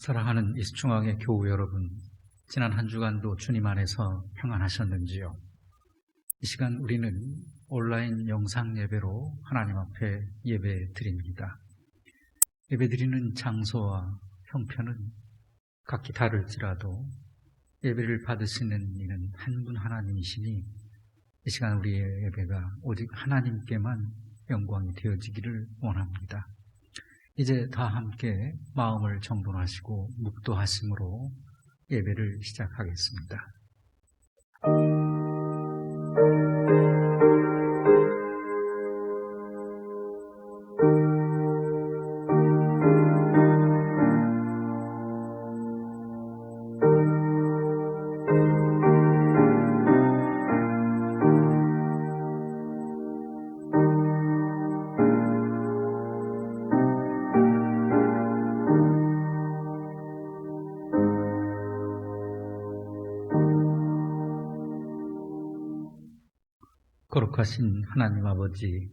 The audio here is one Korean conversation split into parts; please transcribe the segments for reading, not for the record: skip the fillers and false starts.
사랑하는 이수중앙의 교우 여러분, 지난 한 주간도 주님 안에서 평안하셨는지요? 이 시간 우리는 온라인 영상 예배로 하나님 앞에 예배 드립니다. 예배 드리는 장소와 형편은 각기 다를지라도 예배를 받으시는 이는 한 분 하나님이시니 이 시간 우리의 예배가 오직 하나님께만 영광이 되어지기를 원합니다. 이제 다 함께 마음을 정돈하시고 묵도하심으로 예배를 시작하겠습니다. 거룩하신 하나님 아버지,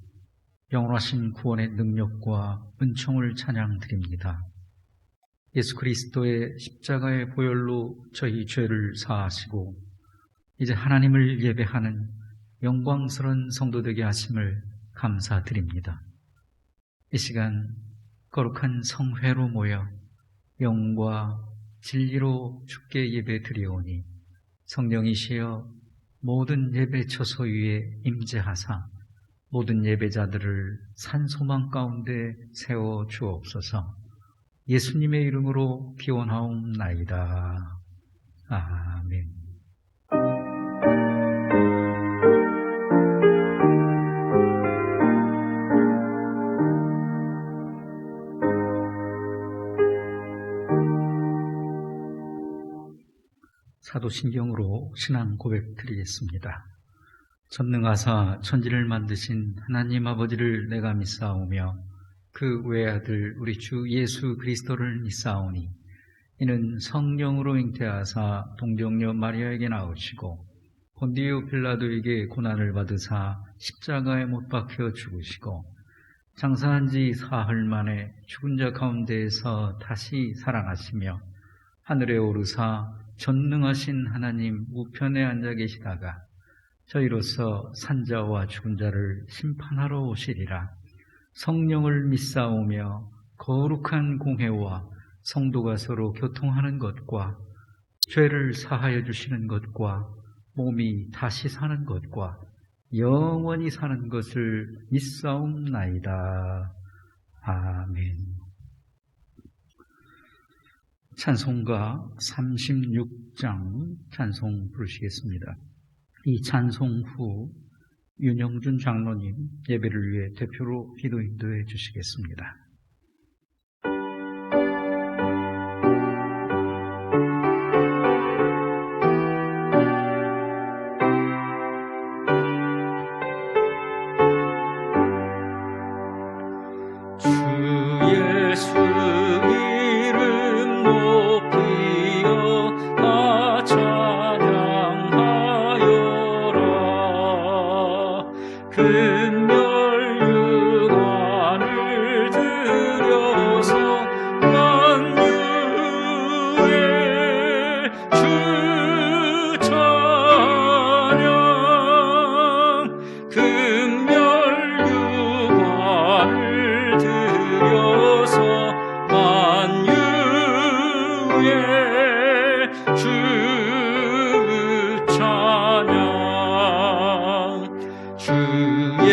영원하신 구원의 능력과 은총을 찬양드립니다. 예수 그리스도의 십자가의 보혈로 저희 죄를 사하시고 이제 하나님을 예배하는 영광스러운 성도 되게 하심을 감사드립니다. 이 시간 거룩한 성회로 모여 영과 진리로 주께 예배 드리오니 성령이시여 모든 예배 처소 위에 임재하사 모든 예배자들을 산소망 가운데 세워 주옵소서. 예수님의 이름으로 기원하옵나이다. 아멘. 사도신경으로 신앙 고백 드리겠습니다. 전능하사 천지를 만드신 하나님 아버지를 내가 믿사오며 그 외아들 우리 주 예수 그리스도를 믿사오니 이는 성령으로 잉태하사 동정녀 마리아에게 나오시고 본디오 빌라도에게 고난을 받으사 십자가에 못 박혀 죽으시고 장사한 지 사흘 만에 죽은 자 가운데에서 다시 살아나시며 하늘에 오르사 전능하신 하나님 우편에 앉아 계시다가 저희로서 산자와 죽은 자를 심판하러 오시리라. 성령을 믿사오며 거룩한 공회와 성도가 서로 교통하는 것과 죄를 사하여 주시는 것과 몸이 다시 사는 것과 영원히 사는 것을 믿사옵나이다. 아멘. 찬송가 36장 찬송 부르시겠습니다. 이 찬송 후 윤영준 장로님 예배를 위해 대표로 기도 인도해 주시겠습니다. 주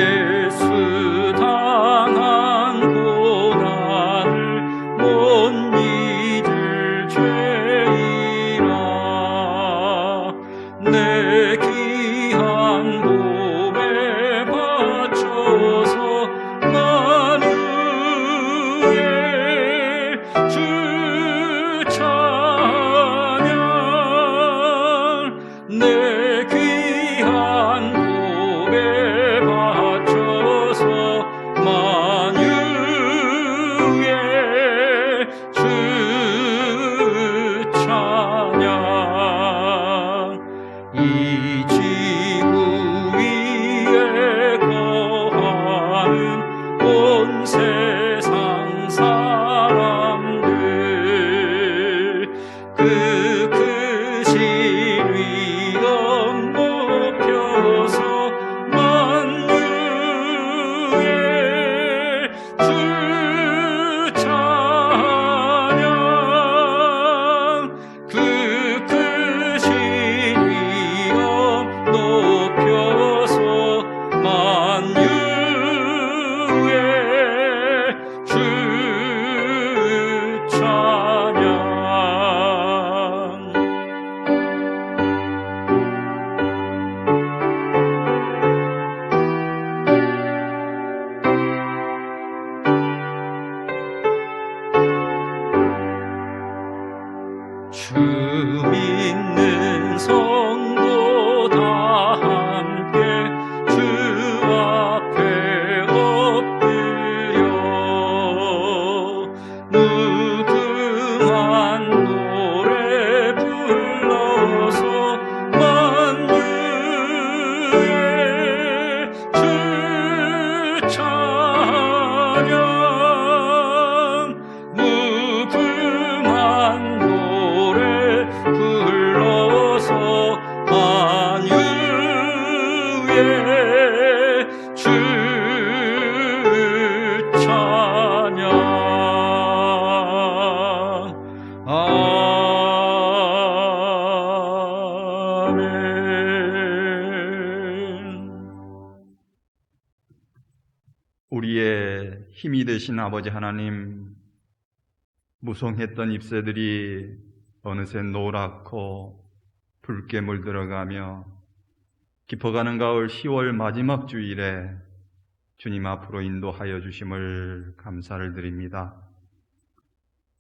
우리의 힘이 되신 아버지 하나님, 무성했던 잎새들이 어느새 노랗고 붉게 물들어가며 깊어가는 가을 10월 마지막 주일에 주님 앞으로 인도하여 주심을 감사를 드립니다.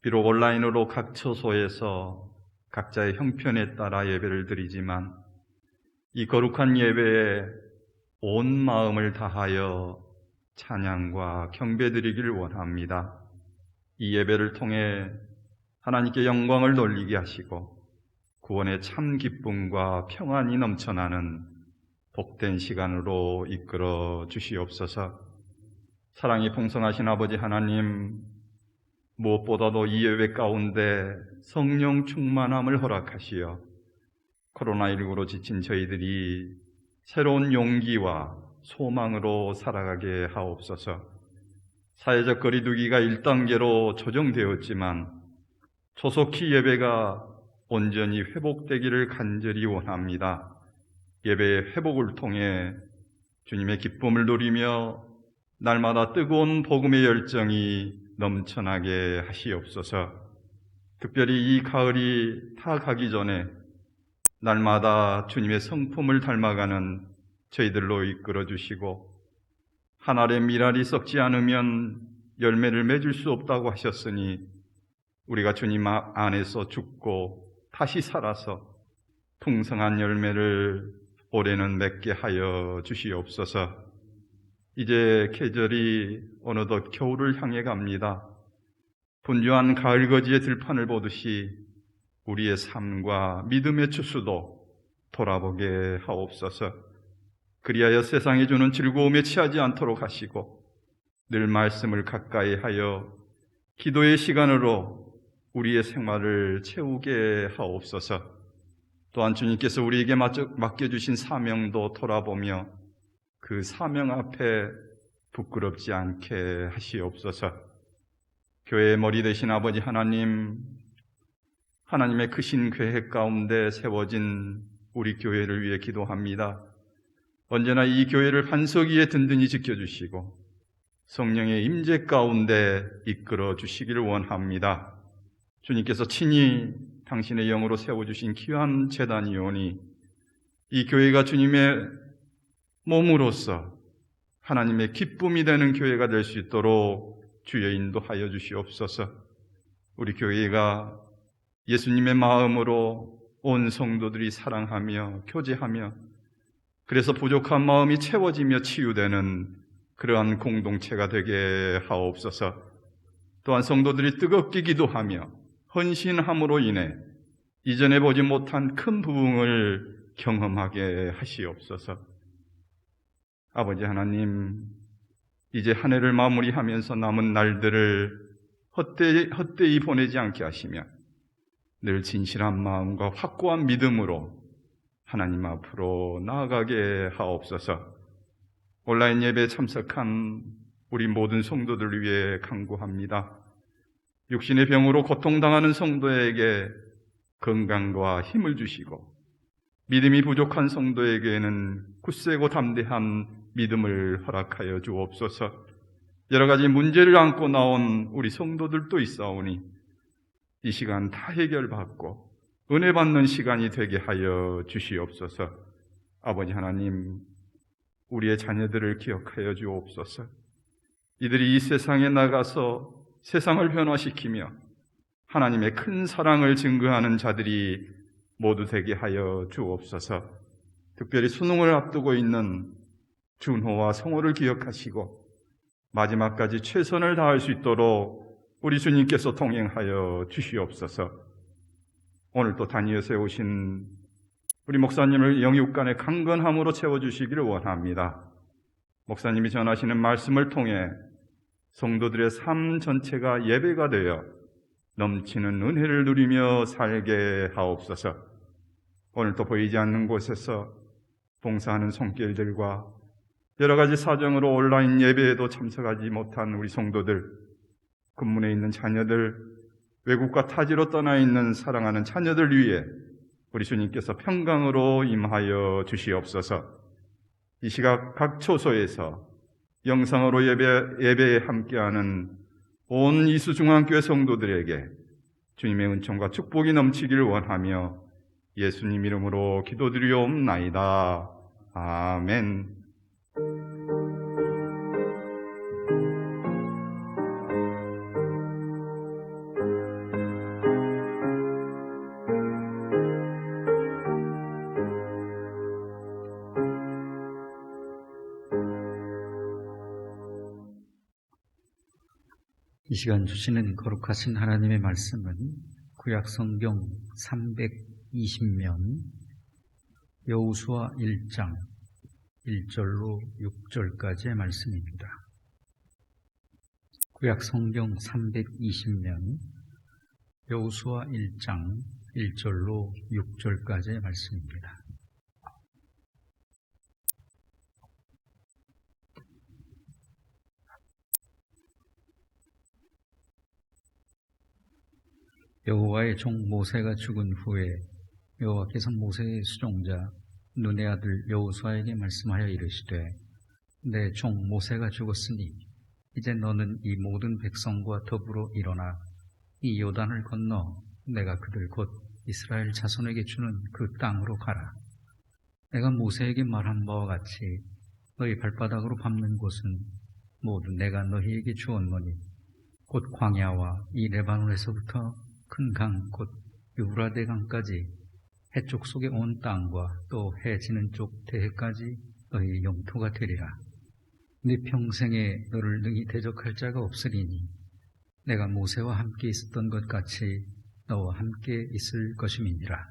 비록 온라인으로 각 처소에서 각자의 형편에 따라 예배를 드리지만 이 거룩한 예배에 온 마음을 다하여 찬양과 경배드리기를 원합니다. 이 예배를 통해 하나님께 영광을 돌리게 하시고 구원의 참 기쁨과 평안이 넘쳐나는 복된 시간으로 이끌어 주시옵소서. 사랑이 풍성하신 아버지 하나님, 무엇보다도 이 예배 가운데 성령 충만함을 허락하시어 코로나19로 지친 저희들이 새로운 용기와 소망으로 살아가게 하옵소서. 사회적 거리두기가 1단계로 조정되었지만 조속히 예배가 온전히 회복되기를 간절히 원합니다. 예배의 회복을 통해 주님의 기쁨을 누리며 날마다 뜨거운 복음의 열정이 넘쳐나게 하시옵소서. 특별히 이 가을이 다 가기 전에 날마다 주님의 성품을 닮아가는 저희들로 이끌어 주시고 한 알의 밀알이 썩지 않으면 열매를 맺을 수 없다고 하셨으니 우리가 주님 안에서 죽고 다시 살아서 풍성한 열매를 올해는 맺게 하여 주시옵소서. 이제 계절이 어느덧 겨울을 향해 갑니다. 분주한 가을거지의 들판을 보듯이 우리의 삶과 믿음의 추수도 돌아보게 하옵소서. 그리하여 세상이 주는 즐거움에 취하지 않도록 하시고 늘 말씀을 가까이 하여 기도의 시간으로 우리의 생활을 채우게 하옵소서. 또한 주님께서 우리에게 맡겨주신 사명도 돌아보며 그 사명 앞에 부끄럽지 않게 하시옵소서. 교회의 머리 되신 아버지 하나님, 하나님의 크신 계획 가운데 세워진 우리 교회를 위해 기도합니다. 언제나 이 교회를 반석 위에 든든히 지켜주시고 성령의 임재 가운데 이끌어 주시기를 원합니다. 주님께서 친히 당신의 영으로 세워주신 귀한 제단이오니 이 교회가 주님의 몸으로서 하나님의 기쁨이 되는 교회가 될 수 있도록 주여 인도하여 주시옵소서. 우리 교회가 예수님의 마음으로 온 성도들이 사랑하며 교제하며 그래서 부족한 마음이 채워지며 치유되는 그러한 공동체가 되게 하옵소서. 또한 성도들이 뜨겁게 기도하며 헌신함으로 인해 이전에 보지 못한 큰 부흥을 경험하게 하시옵소서. 아버지 하나님, 이제 한 해를 마무리하면서 남은 날들을 헛되이 보내지 않게 하시며 늘 진실한 마음과 확고한 믿음으로 하나님 앞으로 나아가게 하옵소서. 온라인 예배에 참석한 우리 모든 성도들을 위해 간구합니다. 육신의 병으로 고통당하는 성도에게 건강과 힘을 주시고 믿음이 부족한 성도에게는 굳세고 담대한 믿음을 허락하여 주옵소서. 여러 가지 문제를 안고 나온 우리 성도들도 있사오니 이 시간 다 해결받고 은혜 받는 시간이 되게 하여 주시옵소서. 아버지 하나님, 우리의 자녀들을 기억하여 주옵소서. 이들이 이 세상에 나가서 세상을 변화시키며 하나님의 큰 사랑을 증거하는 자들이 모두 되게 하여 주옵소서. 특별히 수능을 앞두고 있는 준호와 성호를 기억하시고 마지막까지 최선을 다할 수 있도록 우리 주님께서 동행하여 주시옵소서. 오늘 또 다니엘 세우신 우리 목사님을 영육간의 강건함으로 채워주시기를 원합니다. 목사님이 전하시는 말씀을 통해 성도들의 삶 전체가 예배가 되어 넘치는 은혜를 누리며 살게 하옵소서. 오늘도 보이지 않는 곳에서 봉사하는 손길들과 여러 가지 사정으로 온라인 예배에도 참석하지 못한 우리 성도들, 군문에 있는 자녀들, 외국과 타지로 떠나 있는 사랑하는 자녀들 위해 우리 주님께서 평강으로 임하여 주시옵소서. 이 시각 각 초소에서 영상으로 예배에 함께하는 온 이수중앙교회 성도들에게 주님의 은총과 축복이 넘치기를 원하며 예수님 이름으로 기도드리옵나이다. 아멘. 이 시간 주시는 거룩하신 하나님의 말씀은 구약성경 320면 여호수아 1장 1절로 6절까지의 말씀입니다. 구약성경 320면 여호수아 1장 1절로 6절까지의 말씀입니다. 여호와의 종 모세가 죽은 후에 여호와께서 모세의 수종자 눈의 아들 여호수아에게 말씀하여 이르시되 내 종 모세가 죽었으니 이제 너는 이 모든 백성과 더불어 일어나 이 요단을 건너 내가 그들 곧 이스라엘 자손에게 주는 그 땅으로 가라. 내가 모세에게 말한 바와 같이 너희 발바닥으로 밟는 곳은 모두 내가 너희에게 주었노니 곧 광야와 이 레바논에서부터 큰 강 곧 유브라데 강까지 해쪽 속의 온 땅과 또 해 지는 쪽 대해까지 너희 영토가 되리라. 네 평생에 너를 능히 대적할 자가 없으리니 내가 모세와 함께 있었던 것 같이 너와 함께 있을 것임이니라.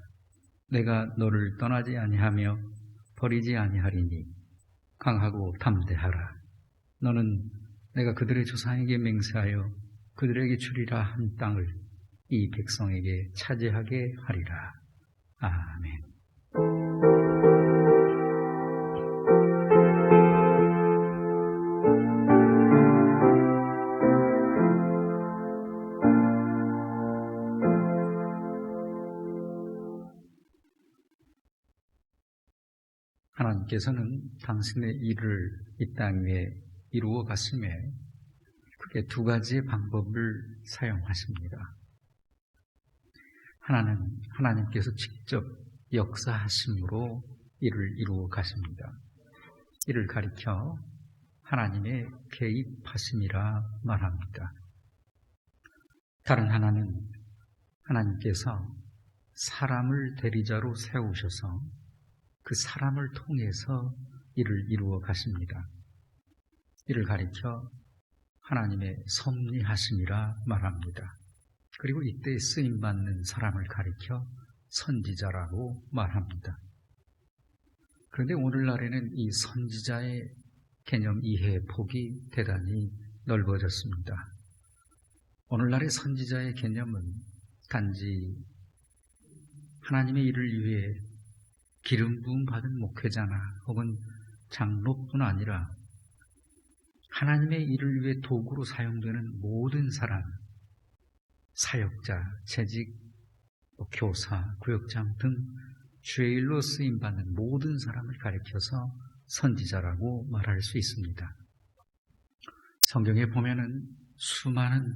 내가 너를 떠나지 아니하며 버리지 아니하리니 강하고 담대하라. 너는 내가 그들의 조상에게 맹세하여 그들에게 주리라 한 땅을 이 백성에게 차지하게 하리라. 아멘. 하나님께서는 당신의 일을 이 땅 위에 이루어 가심에 크게 두 가지의 방법을 사용하십니다. 하나는 하나님께서 직접 역사하심으로 이를 이루어 가십니다. 이를 가리켜 하나님의 개입하심이라 말합니다. 다른 하나는 하나님께서 사람을 대리자로 세우셔서 그 사람을 통해서 이를 이루어 가십니다. 이를 가리켜 하나님의 섭리하심이라 말합니다. 그리고 이때 쓰임받는 사람을 가리켜 선지자라고 말합니다. 그런데 오늘날에는 이 선지자의 개념 이해의 폭이 대단히 넓어졌습니다. 오늘날의 선지자의 개념은 단지 하나님의 일을 위해 기름 부음 받은 목회자나 혹은 장로뿐 아니라 하나님의 일을 위해 도구로 사용되는 모든 사람, 사역자, 재직, 교사, 구역장 등 주의 일로 쓰임받는 모든 사람을 가리켜서 선지자라고 말할 수 있습니다. 성경에 보면은 수많은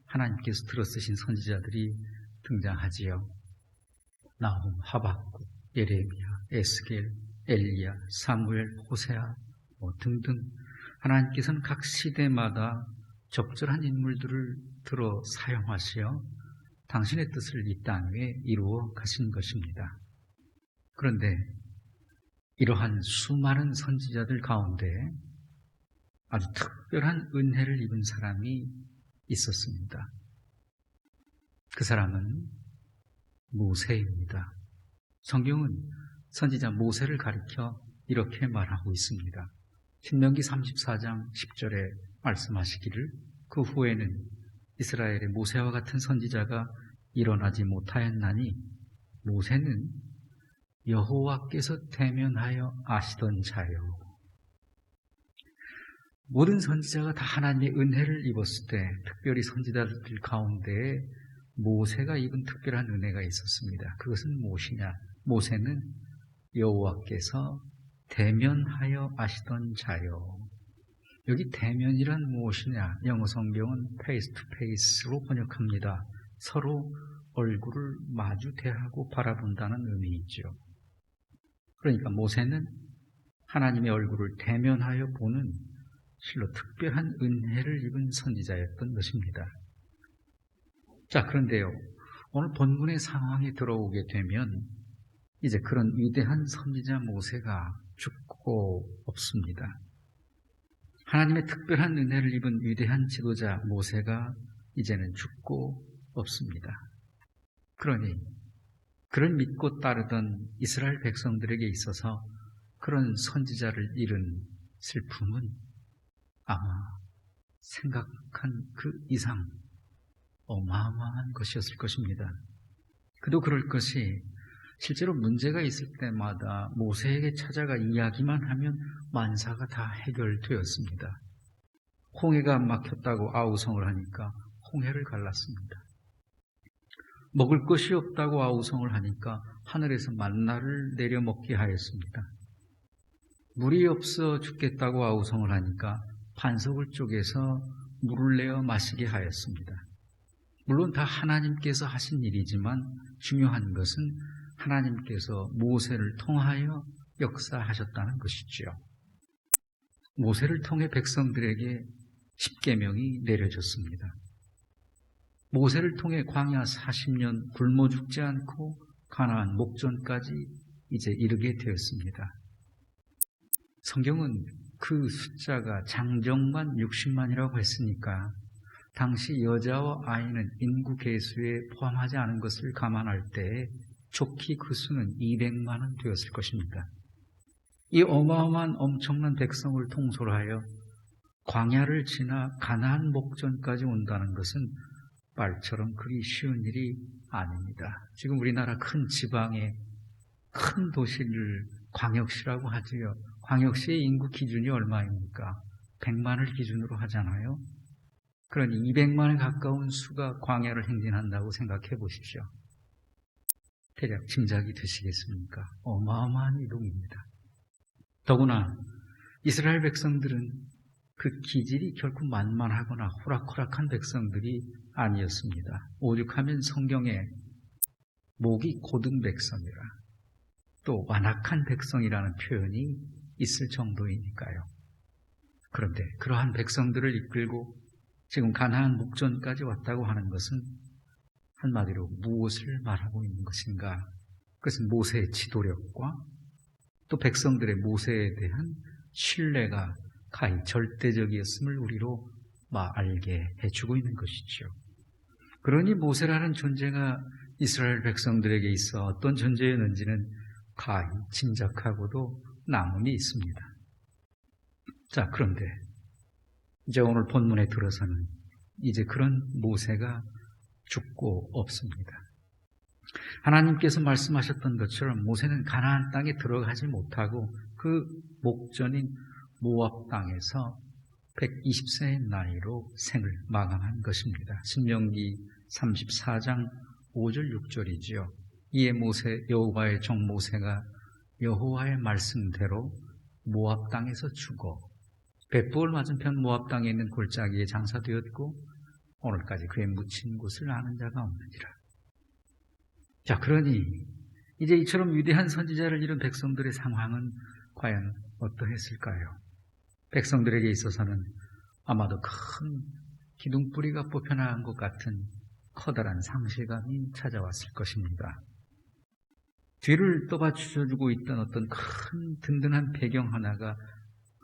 하나님께서 들어쓰신 선지자들이 등장하지요. 나훔, 하박국, 예레미야, 에스겔, 엘리야, 사무엘, 호세아 등등 하나님께서는 각 시대마다 적절한 인물들을 들어 사용하시어 당신의 뜻을 이 땅에 이루어 가신 것입니다. 그런데 이러한 수많은 선지자들 가운데 아주 특별한 은혜를 입은 사람이 있었습니다. 그 사람은 모세입니다. 성경은 선지자 모세를 가리켜 이렇게 말하고 있습니다. 신명기 34장 10절에 말씀하시기를 그 후에는 이스라엘의 모세와 같은 선지자가 일어나지 못하였나니 모세는 여호와께서 대면하여 아시던 자요. 모든 선지자가 다 하나님의 은혜를 입었을 때 특별히 선지자들 가운데 모세가 입은 특별한 은혜가 있었습니다. 그것은 무엇이냐? 모세는 여호와께서 대면하여 아시던 자요. 여기 대면이란 무엇이냐? 영어 성경은 face to face로 번역합니다. 서로 얼굴을 마주 대하고 바라본다는 의미이죠. 그러니까 모세는 하나님의 얼굴을 대면하여 보는 실로 특별한 은혜를 입은 선지자였던 것입니다. 자, 그런데요, 오늘 본문의 상황에 들어오게 되면 이제 그런 위대한 선지자 모세가 죽고 없습니다. 하나님의 특별한 은혜를 입은 위대한 지도자 모세가 이제는 죽고 없습니다. 그러니 그를 믿고 따르던 이스라엘 백성들에게 있어서 그런 선지자를 잃은 슬픔은 아마 생각한 그 이상 어마어마한 것이었을 것입니다. 그도 그럴 것이 실제로 문제가 있을 때마다 모세에게 찾아가 이야기만 하면 만사가 다 해결되었습니다. 홍해가 막혔다고 아우성을 하니까 홍해를 갈랐습니다. 먹을 것이 없다고 아우성을 하니까 하늘에서 만나를 내려 먹게 하였습니다. 물이 없어 죽겠다고 아우성을 하니까 반석을 쪼개서 물을 내어 마시게 하였습니다. 물론 다 하나님께서 하신 일이지만 중요한 것은 하나님께서 모세를 통하여 역사하셨다는 것이지요. 모세를 통해 백성들에게 십계명이 내려졌습니다. 모세를 통해 광야 40년 굶어 죽지 않고 가나안 목전까지 이제 이르게 되었습니다. 성경은 그 숫자가 장정만 60만이라고 했으니까 당시 여자와 아이는 인구 계수에 포함하지 않은 것을 감안할 때 좋게 그 수는 200만은 되었을 것입니다. 이 어마어마한 엄청난 백성을 통솔하여 광야를 지나 가나안 목전까지 온다는 것은 말처럼 그리 쉬운 일이 아닙니다. 지금 우리나라 큰 지방의 큰 도시를 광역시라고 하지요. 광역시의 인구 기준이 얼마입니까? 100만을 기준으로 하잖아요. 그러니 200만에 가까운 수가 광야를 행진한다고 생각해 보십시오. 대략 짐작이 되시겠습니까? 어마어마한 이동입니다. 더구나 이스라엘 백성들은 그 기질이 결코 만만하거나 호락호락한 백성들이 아니었습니다. 오죽하면 성경에 목이 고든 백성이라 또 완악한 백성이라는 표현이 있을 정도이니까요. 그런데 그러한 백성들을 이끌고 지금 가나안 목전까지 왔다고 하는 것은 한마디로 무엇을 말하고 있는 것인가? 그것은 모세의 지도력과 또 백성들의 모세에 대한 신뢰가 가히 절대적이었음을 우리로 알게 해주고 있는 것이죠. 그러니 모세라는 존재가 이스라엘 백성들에게 있어 어떤 존재였는지는 가히 짐작하고도 남음이 있습니다. 자, 그런데 이제 오늘 본문에 들어서는 이제 그런 모세가 죽고 없습니다. 하나님께서 말씀하셨던 것처럼 모세는 가나안 땅에 들어가지 못하고 그 목전인 모압 땅에서 120세의 나이로 생을 마감한 것입니다. 신명기 34장 5절 6절이지요. 이에 여호와의 종 모세가 여호와의 말씀대로 모압 땅에서 죽어 벳부올 맞은편 모압 땅에 있는 골짜기에 장사되었고 오늘까지 그의 묻힌 곳을 아는 자가 없느니라. 자, 그러니 이제 이처럼 위대한 선지자를 잃은 백성들의 상황은 과연 어떠했을까요? 백성들에게 있어서는 아마도 큰 기둥뿌리가 뽑혀나간 것 같은 커다란 상실감이 찾아왔을 것입니다. 뒤를 떠받쳐주고 있던 어떤 큰 든든한 배경 하나가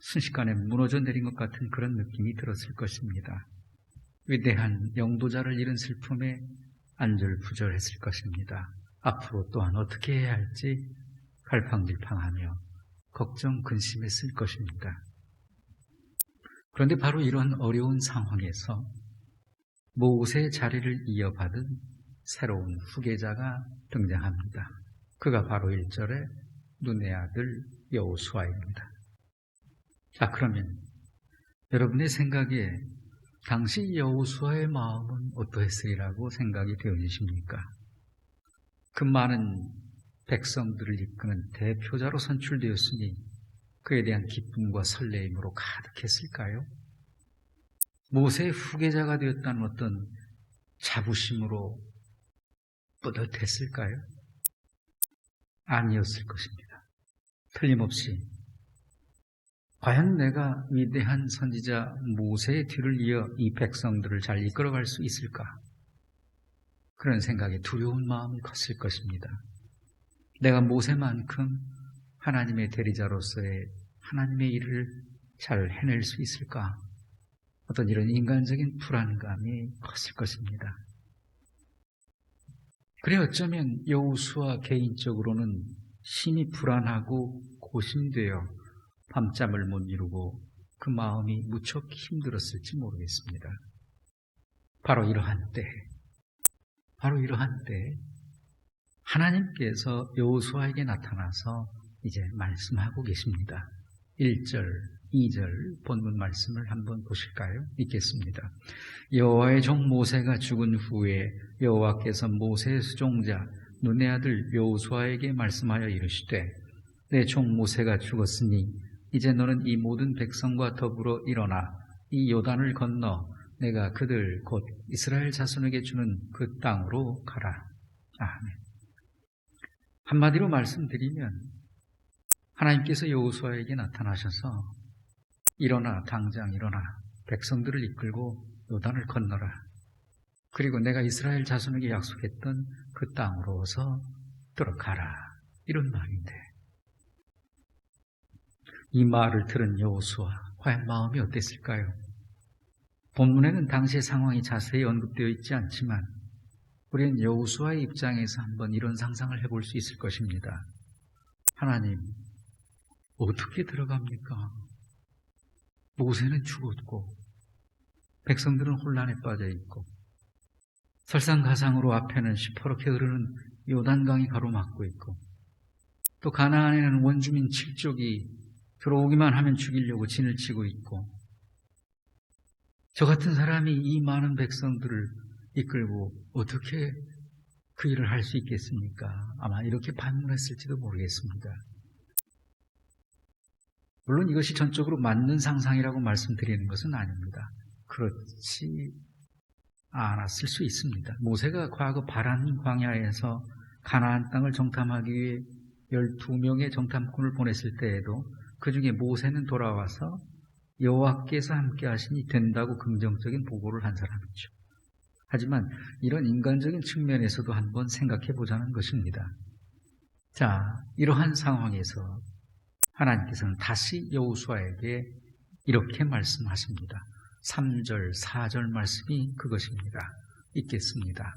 순식간에 무너져 내린 것 같은 그런 느낌이 들었을 것입니다. 위대한 영도자를 잃은 슬픔에 안절부절했을 것입니다. 앞으로 또한 어떻게 해야 할지 갈팡질팡하며 걱정 근심했을 것입니다. 그런데 바로 이런 어려운 상황에서 모세의 자리를 이어받은 새로운 후계자가 등장합니다. 그가 바로 1절에 눈의 아들 여호수아입니다. 자, 그러면 여러분의 생각에 당시 여호수아의 마음은 어떠했으리라고 생각이 되어지십니까? 그 많은 백성들을 이끄는 대표자로 선출되었으니 그에 대한 기쁨과 설레임으로 가득했을까요? 모세의 후계자가 되었다는 어떤 자부심으로 뿌듯했을까요? 아니었을 것입니다. 틀림없이 과연 내가 위대한 선지자 모세의 뒤를 이어 이 백성들을 잘 이끌어갈 수 있을까? 그런 생각에 두려운 마음이 컸을 것입니다. 내가 모세만큼 하나님의 대리자로서의 하나님의 일을 잘 해낼 수 있을까? 어떤 이런 인간적인 불안감이 컸을 것입니다. 그래 어쩌면 여호수아 개인적으로는 심히 불안하고 고심되어 밤잠을 못 이루고 그 마음이 무척 힘들었을지 모르겠습니다. 바로 이러한 때 하나님께서 여호수아에게 나타나서 이제 말씀하고 계십니다. 1절, 2절 본문 말씀을 한번 보실까요? 읽겠습니다. 여호와의 종 모세가 죽은 후에 여호와께서 모세의 수종자 눈의 아들 여호수아에게 말씀하여 이르시되 내 종 모세가 죽었으니 이제 너는 이 모든 백성과 더불어 일어나 이 요단을 건너 내가 그들 곧 이스라엘 자손에게 주는 그 땅으로 가라. 아멘. 한마디로 말씀드리면 하나님께서 여호수아에게 나타나셔서 일어나, 당장 일어나, 백성들을 이끌고 요단을 건너라. 그리고 내가 이스라엘 자손에게 약속했던 그 땅으로서 들어가라. 이런 말인데 이 말을 들은 여호수아 과연 마음이 어땠을까요? 본문에는 당시의 상황이 자세히 언급되어 있지 않지만 우리는 여호수아의 입장에서 한번 이런 상상을 해볼 수 있을 것입니다. 하나님, 어떻게 들어갑니까? 모세는 죽었고 백성들은 혼란에 빠져 있고 설상가상으로 앞에는 시퍼렇게 흐르는 요단강이 가로막고 있고 또 가나안에는 원주민 7족이 들어오기만 하면 죽이려고 진을 치고 있고 저 같은 사람이 이 많은 백성들을 이끌고 어떻게 그 일을 할 수 있겠습니까? 아마 이렇게 반문했을지도 모르겠습니다. 물론 이것이 전적으로 맞는 상상이라고 말씀드리는 것은 아닙니다. 그렇지 않았을 수 있습니다. 모세가 과거 바란 광야에서 가나안 땅을 정탐하기 위해 12명의 정탐꾼을 보냈을 때에도 그 중에 모세는 돌아와서 여호와께서 함께 하시니 된다고 긍정적인 보고를 한 사람이죠. 하지만 이런 인간적인 측면에서도 한번 생각해 보자는 것입니다. 자, 이러한 상황에서 하나님께서는 다시 여호수아에게 이렇게 말씀하십니다. 3절, 4절 말씀이 그것입니다. 읽겠습니다.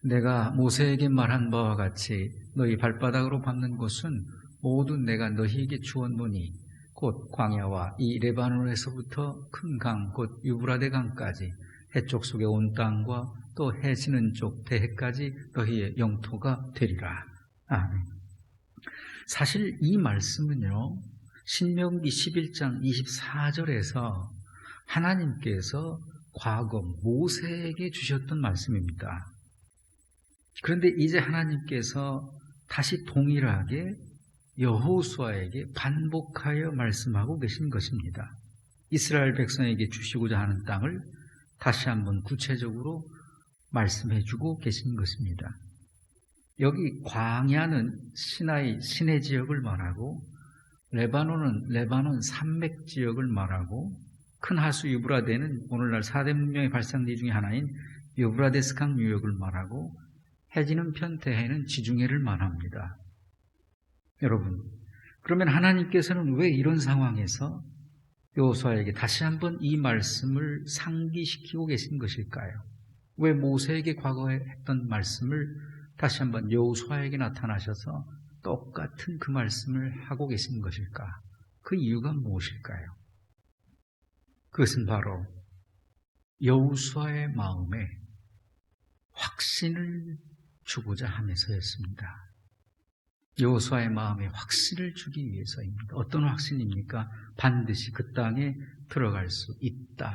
내가 모세에게 말한 바와 같이 너희 발바닥으로 밟는 곳은 모두 내가 너희에게 주었노니 곧 광야와 이 레바논에서부터 큰 강, 곧 유브라데 강까지 해쪽 속의 온 땅과 또 해 지는 쪽 대해까지 너희의 영토가 되리라. 아멘. 사실 이 말씀은요, 신명기 11장 24절에서 하나님께서 과거 모세에게 주셨던 말씀입니다. 그런데 이제 하나님께서 다시 동일하게 여호수아에게 반복하여 말씀하고 계신 것입니다. 이스라엘 백성에게 주시고자 하는 땅을 다시 한번 구체적으로 말씀해 주고 계신 것입니다. 여기 광야는 시나이 시내 지역을 말하고 레바논은 레바논 산맥 지역을 말하고 큰 하수 유브라데는 오늘날 4대 문명의 발상지 중에 하나인 유브라데스강 유역을 말하고 해지는 편 대해는 지중해를 말합니다. 여러분, 그러면 하나님께서는 왜 이런 상황에서 여호수아에게 다시 한번 이 말씀을 상기시키고 계신 것일까요? 왜 모세에게 과거에 했던 말씀을 다시 한번 여호수아에게 나타나셔서 똑같은 그 말씀을 하고 계신 것일까? 그 이유가 무엇일까요? 그것은 바로 여호수아의 마음에 확신을 주고자 하면서였습니다. 여호수아의 마음에 확신을 주기 위해서입니다. 어떤 확신입니까? 반드시 그 땅에 들어갈 수 있다.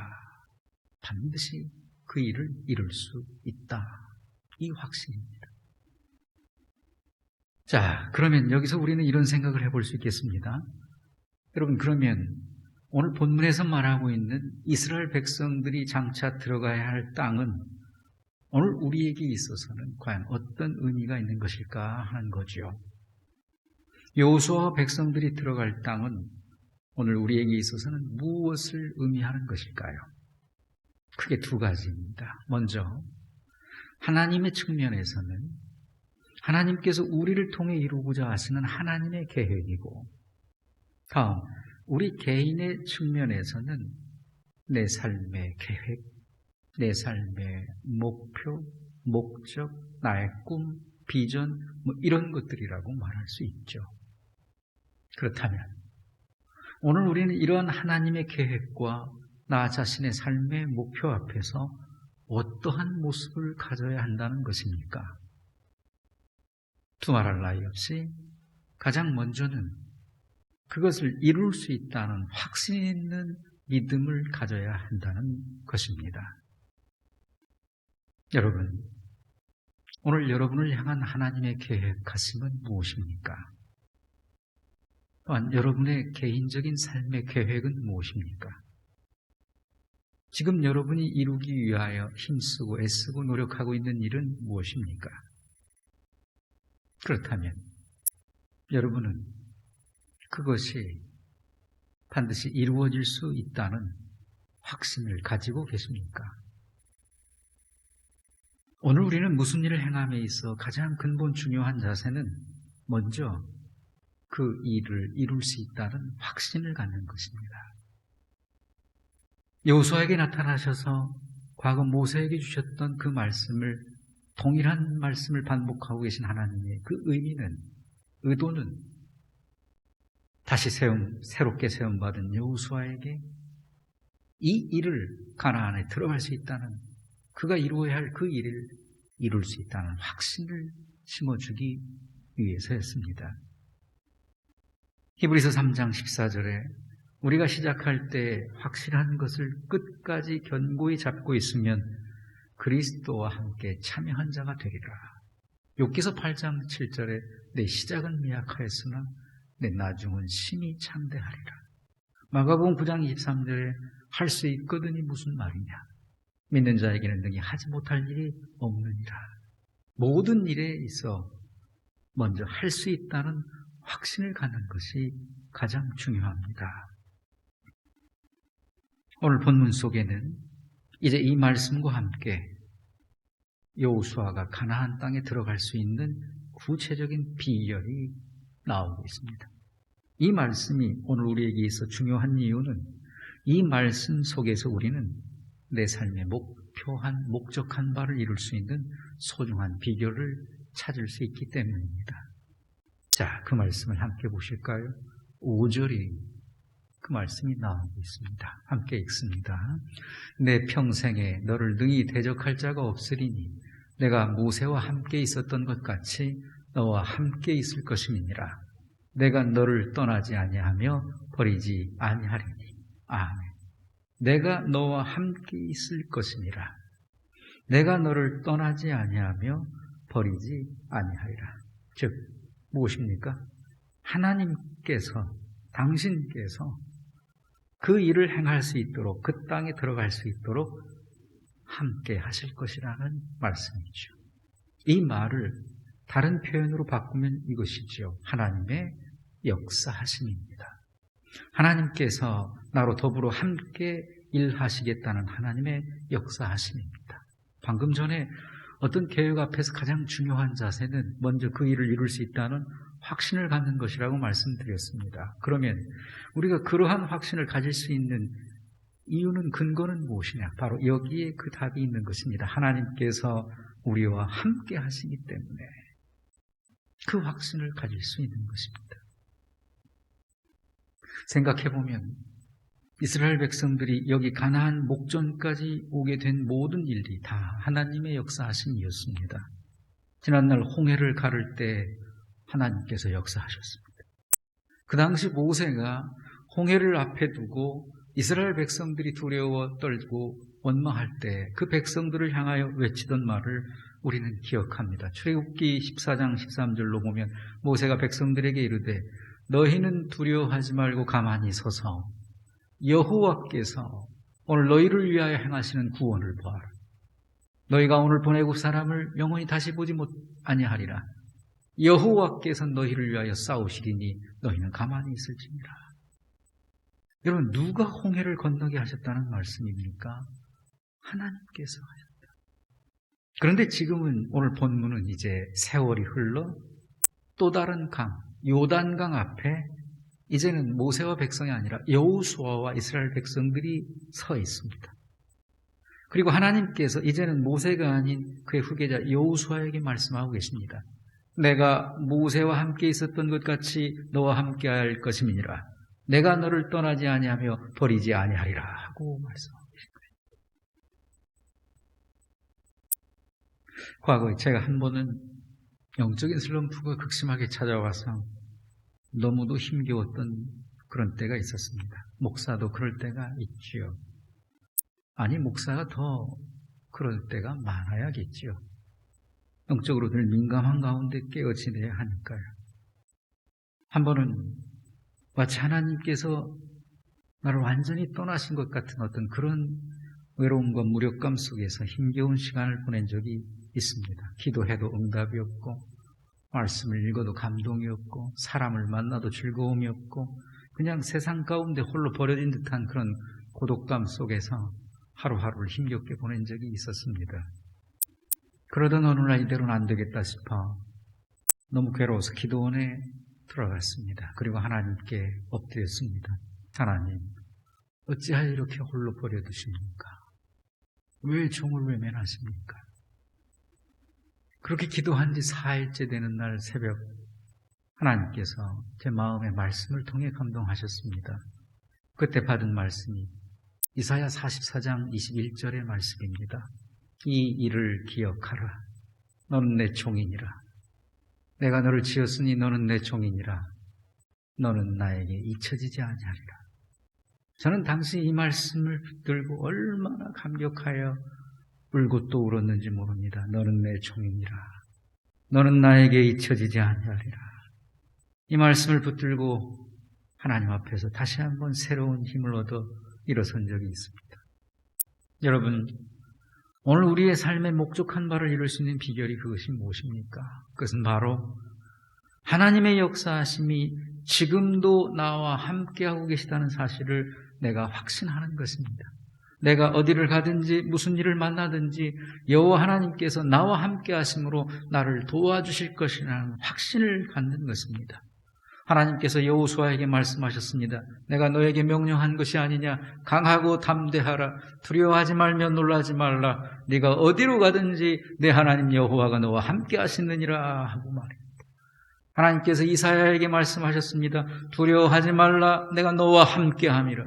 반드시 그 일을 이룰 수 있다. 이 확신입니다. 자, 그러면 여기서 우리는 이런 생각을 해볼 수 있겠습니다. 여러분, 그러면 오늘 본문에서 말하고 있는 이스라엘 백성들이 장차 들어가야 할 땅은 오늘 우리에게 있어서는 과연 어떤 의미가 있는 것일까 하는 거죠. 여호수아와 백성들이 들어갈 땅은 오늘 우리에게 있어서는 무엇을 의미하는 것일까요? 크게 두 가지입니다. 먼저 하나님의 측면에서는 하나님께서 우리를 통해 이루고자 하시는 하나님의 계획이고, 다음 우리 개인의 측면에서는 내 삶의 계획, 내 삶의 목표, 목적, 나의 꿈, 비전, 이런 것들이라고 말할 수 있죠. 그렇다면 오늘 우리는 이러한 하나님의 계획과 나 자신의 삶의 목표 앞에서 어떠한 모습을 가져야 한다는 것입니까? 두말할 나위 없이 가장 먼저는 그것을 이룰 수 있다는 확신 있는 믿음을 가져야 한다는 것입니다. 여러분, 오늘 여러분을 향한 하나님의 계획하심은 무엇입니까? 또한 여러분의 개인적인 삶의 계획은 무엇입니까? 지금 여러분이 이루기 위하여 힘쓰고 애쓰고 노력하고 있는 일은 무엇입니까? 그렇다면 여러분은 그것이 반드시 이루어질 수 있다는 확신을 가지고 계십니까? 오늘 우리는 무슨 일을 행함에 있어 가장 근본 중요한 자세는 먼저 그 일을 이룰 수 있다는 확신을 갖는 것입니다. 여호수아에게 나타나셔서 과거 모세에게 주셨던 그 말씀을, 동일한 말씀을 반복하고 계신 하나님의 그 의미는, 의도는 다시 새롭게 세움받은 여호수아에게 이 일을 가나안에 들어갈 수 있다는, 그가 이루어야 할 그 일을 이룰 수 있다는 확신을 심어주기 위해서였습니다. 히브리서 3장 14절에 우리가 시작할 때 확실한 것을 끝까지 견고히 잡고 있으면 그리스도와 함께 참여한 자가 되리라. 욥기서 8장 7절에 내 시작은 미약하였으나 내 나중은 심히 창대하리라. 마가복음 9장 23절에 할 수 있거든이 무슨 말이냐. 믿는 자에게는 능히 하지 못할 일이 없느니라. 모든 일에 있어 먼저 할 수 있다는 확신을 갖는 것이 가장 중요합니다. 오늘 본문 속에는 이제 이 말씀과 함께 여호수아가 가나안 땅에 들어갈 수 있는 구체적인 비결이 나오고 있습니다. 이 말씀이 오늘 우리에게 있어 중요한 이유는 이 말씀 속에서 우리는 내 삶의 목표한, 목적한 바를 이룰 수 있는 소중한 비결을 찾을 수 있기 때문입니다. 자, 그 말씀을 함께 보실까요? 5절이 그 말씀이 나오고 있습니다. 함께 읽습니다. 내 평생에 너를 능히 대적할 자가 없으리니 내가 모세와 함께 있었던 것 같이 너와 함께 있을 것임이니라. 내가 너를 떠나지 아니하며 버리지 아니하리니. 아멘. 내가 너와 함께 있을 것이니라. 내가 너를 떠나지 아니하며 버리지 아니하리라. 즉 무엇입니까? 하나님께서, 당신께서 그 일을 행할 수 있도록, 그 땅에 들어갈 수 있도록 함께 하실 것이라는 말씀이죠. 이 말을 다른 표현으로 바꾸면 이것이죠. 하나님의 역사하심입니다. 하나님께서 나로 더불어 함께 일하시겠다는 하나님의 역사하심입니다. 방금 전에 어떤 계획 앞에서 가장 중요한 자세는 먼저 그 일을 이룰 수 있다는 확신을 갖는 것이라고 말씀드렸습니다. 그러면 우리가 그러한 확신을 가질 수 있는 이유는, 근거는 무엇이냐? 바로 여기에 그 답이 있는 것입니다. 하나님께서 우리와 함께 하시기 때문에 그 확신을 가질 수 있는 것입니다. 생각해보면 이스라엘 백성들이 여기 가나안 목전까지 오게 된 모든 일이 다 하나님의 역사하심이었습니다. 지난날 홍해를 가를 때 하나님께서 역사하셨습니다. 그 당시 모세가 홍해를 앞에 두고 이스라엘 백성들이 두려워 떨고 원망할 때 그 백성들을 향하여 외치던 말을 우리는 기억합니다. 출애굽기 14장 13절로 보면 모세가 백성들에게 이르되 너희는 두려워하지 말고 가만히 서서 여호와께서 오늘 너희를 위하여 행하시는 구원을 보아라. 너희가 오늘 보내국 사람을 영원히 다시 보지 아니하리라. 여호와께서 너희를 위하여 싸우시리니 너희는 가만히 있을지니라. 여러분, 누가 홍해를 건너게 하셨다는 말씀입니까? 하나님께서 하셨다. 그런데 지금은 오늘 본문은 이제 세월이 흘러 또 다른 강, 요단강 앞에 이제는 모세와 백성이 아니라 여호수아와 이스라엘 백성들이 서 있습니다. 그리고 하나님께서 이제는 모세가 아닌 그의 후계자 여호수아에게 말씀하고 계십니다. 내가 모세와 함께 있었던 것 같이 너와 함께 할 것임이니라. 내가 너를 떠나지 아니하며 버리지 아니하리라 하고 말씀하고 계십니다. 과거에 제가 한 번은 영적인 슬럼프가 극심하게 찾아와서 너무도 힘겨웠던 그런 때가 있었습니다. 목사도 그럴 때가 있지요. 아니, 목사가 더 그럴 때가 많아야겠지요. 영적으로 늘 민감한 가운데 깨어지내야 하니까요. 한 번은 마치 하나님께서 나를 완전히 떠나신 것 같은 어떤 그런 외로움과 무력감 속에서 힘겨운 시간을 보낸 적이 있습니다. 기도해도 응답이 없고, 말씀을 읽어도 감동이 없고, 사람을 만나도 즐거움이 없고, 그냥 세상 가운데 홀로 버려진 듯한 그런 고독감 속에서 하루하루를 힘겹게 보낸 적이 있었습니다. 그러던 어느 날 이대로는 안 되겠다 싶어 너무 괴로워서 기도원에 들어갔습니다. 그리고 하나님께 엎드렸습니다. 하나님, 어찌하여 이렇게 홀로 버려두십니까? 왜 종을 외면하십니까? 그렇게 기도한 지 4일째 되는 날 새벽, 하나님께서 제 마음의 말씀을 통해 감동하셨습니다. 그때 받은 말씀이 이사야 44장 21절의 말씀입니다. 이 일을 기억하라. 너는 내 종이니라. 내가 너를 지었으니 너는 내 종이니라. 너는 나에게 잊혀지지 아니하리라. 저는 당시 이 말씀을 붙들고 얼마나 감격하여 울고 또 울었는지 모릅니다. 너는 내 종이니라. 너는 나에게 잊혀지지 아니하리라. 이 말씀을 붙들고 하나님 앞에서 다시 한번 새로운 힘을 얻어 일어선 적이 있습니다. 여러분, 오늘 우리의 삶에 목적한 바를 이룰 수 있는 비결이 그것이 무엇입니까? 그것은 바로 하나님의 역사하심이 지금도 나와 함께하고 계시다는 사실을 내가 확신하는 것입니다. 내가 어디를 가든지 무슨 일을 만나든지 여호와 하나님께서 나와 함께하심으로 나를 도와주실 것이라는 확신을 갖는 것입니다. 하나님께서 여호수아에게 말씀하셨습니다. 내가 너에게 명령한 것이 아니냐. 강하고 담대하라. 두려워하지 말며 놀라지 말라. 네가 어디로 가든지 내 하나님 여호와가 너와 함께 하시느니라 하고 말입니다. 하나님께서 이사야에게 말씀하셨습니다. 두려워하지 말라. 내가 너와 함께 함이라.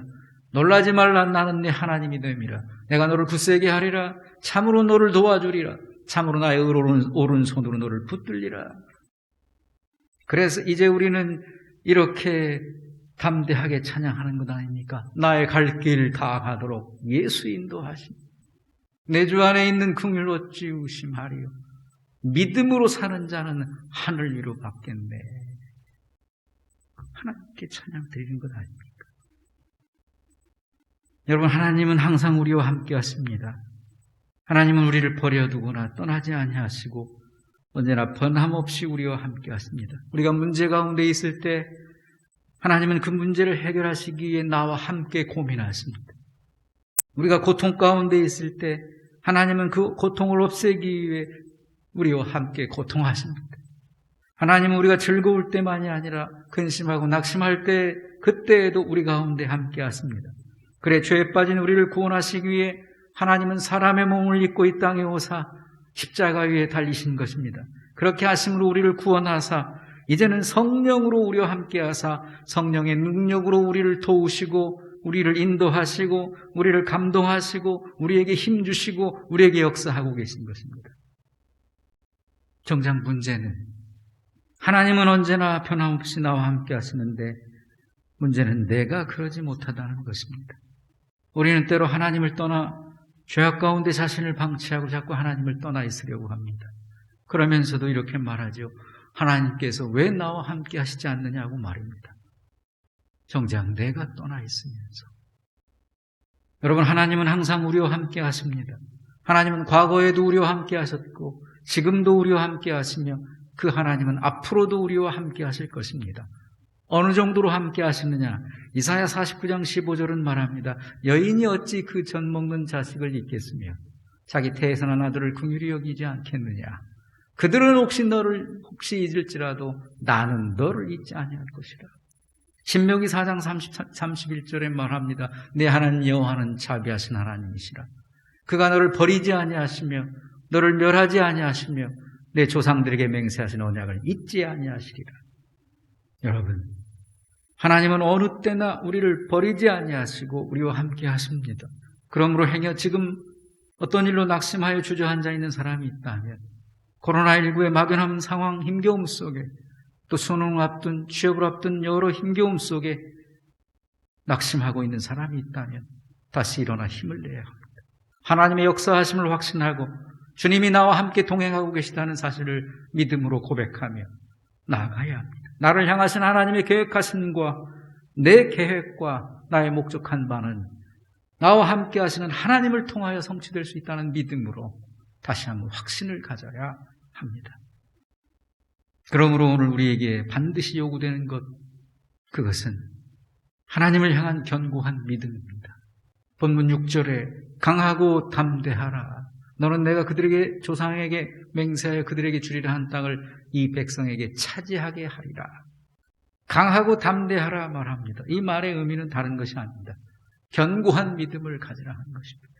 놀라지 말라. 나는 네 하나님이 됨이라. 내가 너를 굳세게 하리라. 참으로 너를 도와주리라. 참으로 나의 오른손으로 너를 붙들리라. 그래서 이제 우리는 이렇게 담대하게 찬양하는 것 아닙니까? 나의 갈 길 다 가도록 예수 인도하심. 내 주 안에 있는 긍휼 어찌 의심하리요. 믿음으로 사는 자는 하늘 위로 받겠네. 하나님께 찬양 드리는 것 아닙니까? 여러분, 하나님은 항상 우리와 함께 하십니다. 하나님은 우리를 버려두거나 떠나지 아니하시고 언제나 변함없이 우리와 함께 하십니다. 우리가 문제 가운데 있을 때 하나님은 그 문제를 해결하시기 위해 나와 함께 고민하십니다. 우리가 고통 가운데 있을 때 하나님은 그 고통을 없애기 위해 우리와 함께 고통하십니다. 하나님은 우리가 즐거울 때만이 아니라 근심하고 낙심할 때 그때에도 우리 가운데 함께 하십니다. 그래 죄에 빠진 우리를 구원하시기 위해 하나님은 사람의 몸을 입고 이 땅에 오사 십자가 위에 달리신 것입니다. 그렇게 하심으로 우리를 구원하사 이제는 성령으로 우리와 함께 하사 성령의 능력으로 우리를 도우시고 우리를 인도하시고 우리를 감동하시고 우리에게 힘주시고 우리에게 역사하고 계신 것입니다. 정작 문제는 하나님은 언제나 변함없이 나와 함께 하시는데 문제는 내가 그러지 못하다는 것입니다. 우리는 때로 하나님을 떠나 죄악 가운데 자신을 방치하고 자꾸 하나님을 떠나 있으려고 합니다. 그러면서도 이렇게 말하죠. 하나님께서 왜 나와 함께 하시지 않느냐고 말입니다. 정작 내가 떠나 있으면서 여러분, 하나님은 항상 우리와 함께 하십니다. 하나님은 과거에도 우리와 함께 하셨고 지금도 우리와 함께 하시며 그 하나님은 앞으로도 우리와 함께 하실 것입니다. 어느 정도로 함께 하시느냐? 이사야 49장 15절은 말합니다. 여인이 어찌 그 젖 먹는 자식을 잊겠으며 자기 태에서 난 아들을 긍휼히 여기지 않겠느냐? 그들은 혹시 잊을지라도 나는 너를 잊지 아니할 것이라. 신명기 4장 31절에 말합니다. 내 하나님 여호와는 자비하신 하나님이시라. 그가 너를 버리지 아니하시며 너를 멸하지 아니하시며 내 조상들에게 맹세하신 언약을 잊지 아니하시리라. 여러분, 하나님은 어느 때나 우리를 버리지 아니하시고 우리와 함께 하십니다. 그러므로 행여 지금 어떤 일로 낙심하여 주저앉아 있는 사람이 있다면, 코로나19의 막연한 상황, 힘겨움 속에, 또 수능을 앞둔, 취업을 앞둔 여러 힘겨움 속에 낙심하고 있는 사람이 있다면 다시 일어나 힘을 내야 합니다. 하나님의 역사하심을 확신하고 주님이 나와 함께 동행하고 계시다는 사실을 믿음으로 고백하며 나아가야 합니다. 나를 향하신 하나님의 계획하심과 내 계획과 나의 목적한 바는 나와 함께 하시는 하나님을 통하여 성취될 수 있다는 믿음으로 다시 한번 확신을 가져야 합니다. 그러므로 오늘 우리에게 반드시 요구되는 것, 그것은 하나님을 향한 견고한 믿음입니다. 본문 6절에 강하고 담대하라. 너는 내가 그들에게 조상에게 맹세하여 그들에게 주리라 한 땅을 이 백성에게 차지하게 하리라. 강하고 담대하라 말합니다. 이 말의 의미는 다른 것이 아닙니다. 견고한 믿음을 가지라 하는 것입니다.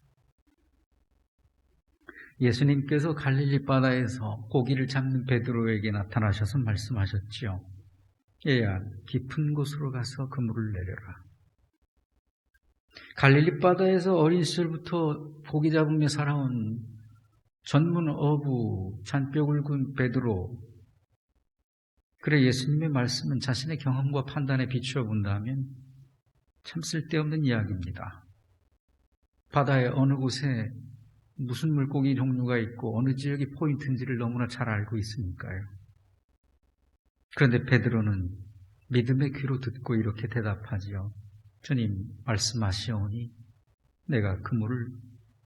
예수님께서 갈릴리 바다에서 고기를 잡는 베드로에게 나타나셔서 말씀하셨지요. 얘야, 깊은 곳으로 가서 그물을 내려라. 갈릴리 바다에서 어린 시절부터 고기 잡으며 살아온 전문 어부, 잔뼈 굵은 베드로. 그래, 예수님의 말씀은 자신의 경험과 판단에 비추어 본다면 참 쓸데없는 이야기입니다. 바다의 어느 곳에 무슨 물고기 종류가 있고 어느 지역이 포인트인지를 너무나 잘 알고 있으니까요. 그런데 베드로는 믿음의 귀로 듣고 이렇게 대답하지요. 주님 말씀하시오니 내가 그물을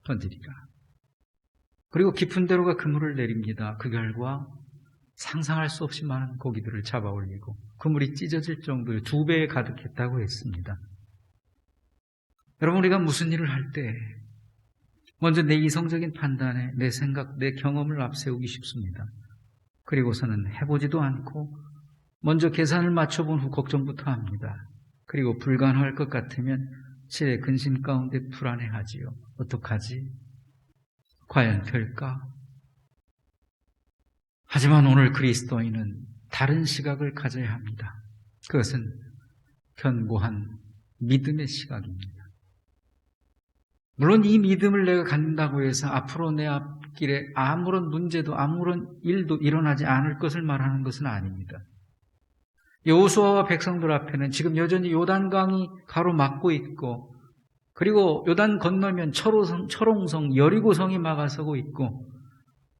던지리라. 그리고 깊은 데로가 그물을 내립니다. 그 결과 상상할 수 없이 많은 고기들을 잡아 올리고 그물이 찢어질 정도의 2배에 가득했다고 했습니다. 여러분, 우리가 무슨 일을 할 때 먼저 내 이성적인 판단에 내 생각, 내 경험을 앞세우기 쉽습니다. 그리고서는 해보지도 않고 먼저 계산을 맞춰본 후 걱정부터 합니다. 그리고 불가능할 것 같으면 제 근심 가운데 불안해하지요. 어떡하지? 과연 될까? 하지만 오늘 그리스도인은 다른 시각을 가져야 합니다. 그것은 견고한 믿음의 시각입니다. 물론 이 믿음을 내가 갖는다고 해서 앞으로 내 앞길에 아무런 문제도 아무런 일도 일어나지 않을 것을 말하는 것은 아닙니다. 여호수아와 백성들 앞에는 지금 여전히 요단강이 가로막고 있고, 그리고 요단 건너면 철옹성 여리고성이 막아서고 있고,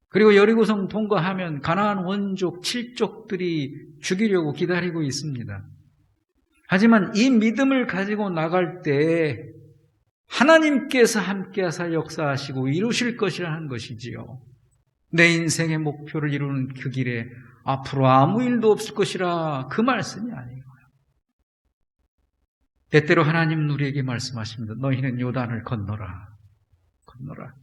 그리고 여리고성 통과하면 가나안 원족 7족들이 죽이려고 기다리고 있습니다. 하지만 이 믿음을 가지고 나갈 때 하나님께서 함께하사 역사하시고 이루실 것이라는 것이지요. 내 인생의 목표를 이루는 그 길에 앞으로 아무 일도 없을 것이라, 그 말씀이 아니에요. 때때로 하나님은 우리에게 말씀하십니다. 너희는 요단을 건너라. 건너라.